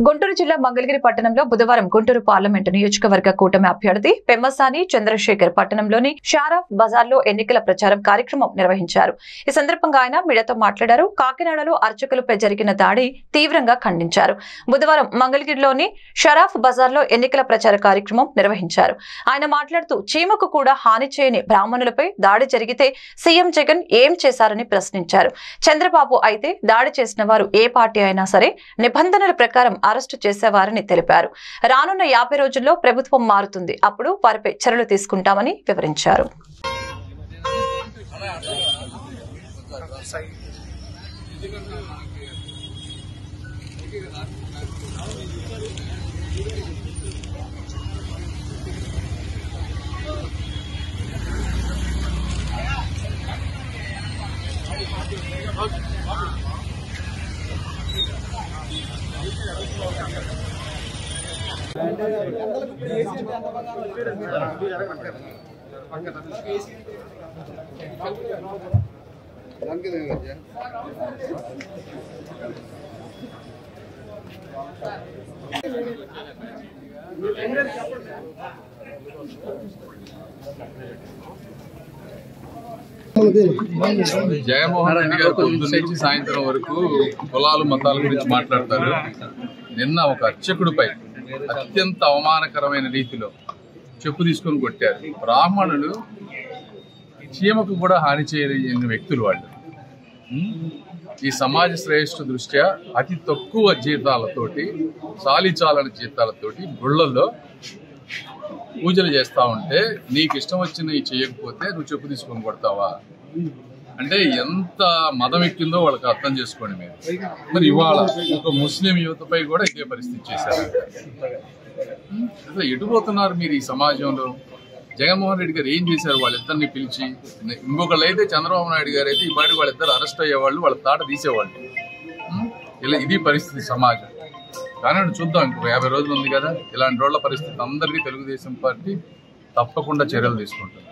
గుంటూరు జిల్లా మంగళగిరి పట్టణంలో బుధవారం గుంటూరు పార్లమెంటు నియోజకవర్గ కూటమి అభ్యర్థి పెమ్మసాని చంద్రశేఖర్ పట్టణంలోని షారాఫ్ బజార్లో ఎన్నికల ప్రచారం కార్యక్రమం నిర్వహించారు. ఈ సందర్భంగా ఆయన మీడియాతో మాట్లాడారు. కాకినాడలో అర్చకులపై జరిగిన దాడి తీవ్రంగా ఖండించారు. బుధవారం మంగళగిరిలోని షారాఫ్ బజార్లో ఎన్నికల ప్రచార కార్యక్రమం నిర్వహించారు. ఆయన మాట్లాడుతూ చీమకు కూడా హాని చేయని బ్రాహ్మణులపై దాడి జరిగితే సీఎం జగన్ ఏం చేశారని ప్రశ్నించారు. చంద్రబాబు అయితే దాడి చేసిన వారు ఏ పార్టీ అయినా సరే నిబంధనల ప్రకారం అరెస్టు చేసేవారని తెలిపారు. రానున్న 50 రోజుల్లో ప్రభుత్వం మారుతుంది, అప్పుడు వారిపై చర్యలు తీసుకుంటామని వివరించారు. జగన్మోహన్ రెడ్డి గారు పొద్దున్న నుంచి సాయంత్రం వరకు కులాలు మతాల గురించి మాట్లాడతారు. నిన్న ఒక అర్చకుడిపై అత్యంత అవమానకరమైన రీతిలో చెప్పు తీసుకొని కొట్టారు. బ్రాహ్మణులు చీమకు కూడా హాని చేయని వ్యక్తులు వాళ్ళు. ఈ సమాజ శ్రేష్ఠ దృష్ట్యా అతి తక్కువ జీతాలతోటి, చాలీచాలని జీతాలతోటి గుళ్ళల్లో పూజలు చేస్తా ఉంటే నీకు ఇష్టం వచ్చినవి చేయకపోతే నువ్వు చెప్పు తీసుకొని కొడతావా అంటే ఎంత మదం ఎక్కిందో వాళ్ళకి అర్థం చేసుకోండి మీరు. మరి ఇవాళ ఒక ముస్లిం యువతపై కూడా ఇదే పరిస్థితి చేశారు. అసలు ఎటుపోతున్నారు మీరు ఈ సమాజంలో? జగన్మోహన్ రెడ్డి గారు ఏం చేశారు? వాళ్ళిద్దరిని పిలిచి, ఇంకొకళ్ళు అయితే చంద్రబాబు నాయుడు గారు అయితే ఈ పాటికి వాళ్ళిద్దరు అరెస్ట్ అయ్యేవాళ్ళు, వాళ్ళ తాట తీసేవాళ్ళు. ఇలా ఇది పరిస్థితి సమాజం. కానీ చూద్దాం, ఇంకొక 50 రోజులు ఉంది కదా. ఇలాంటి రోడ్ల పరిస్థితి అందరికీ తెలుగుదేశం పార్టీ తప్పకుండా చర్యలు తీసుకుంటుంది.